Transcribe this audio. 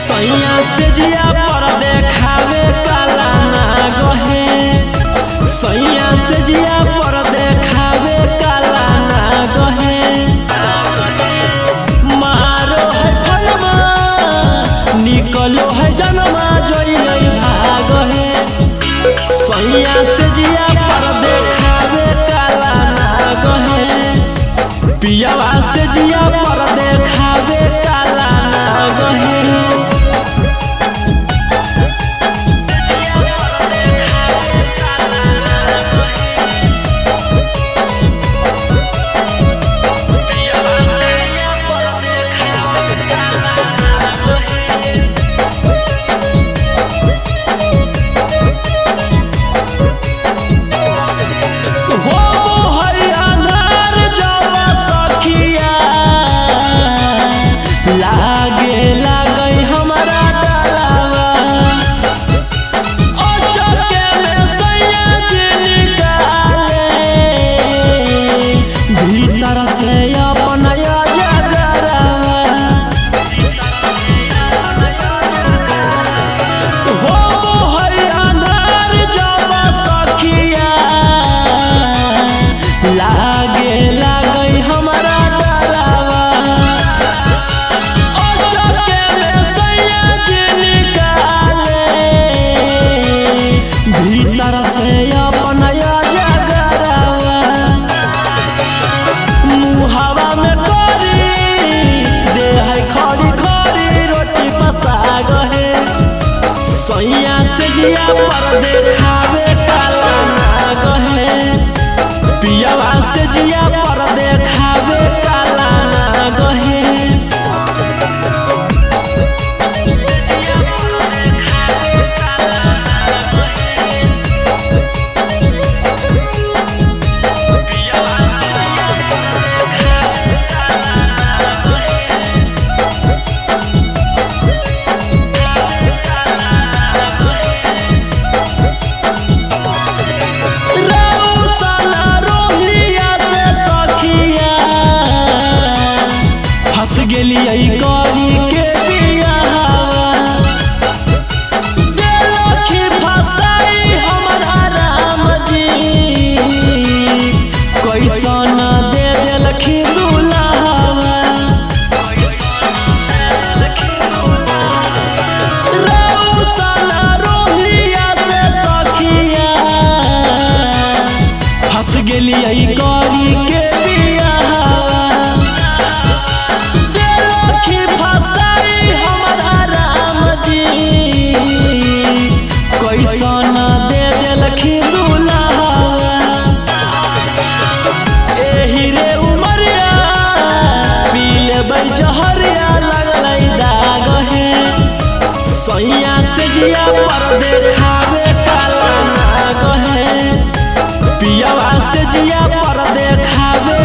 सैया से जिया पर देखावे काला ना गहे, सैया से जिया पर देखावे काला ना गहे। मारो है फलमा निकलो है जनमा जोई भाग है। सैया से जिया पर देखावे काला ना गहे, पियावा से जिया पर देखावे काला ना गहे। सैया से जिया पर देखावे काला ना गहे, पियावा से जिया पर देखावे काला ना गहे। गेलियै करी के बियाहवा देलखी फसाई हमरा राम जी, कैसन दे देलखी दुल्हवा। रौशन रोहिया से सखिया फंस गेलियै करी के कैसन दे देलखी दुल्हवा। एही रे उमरिया पी लेबै जहरिया लगलै दाग है। सैया से जिया पर देखावे काला ना गहे, पियावा से जिया पर देखावे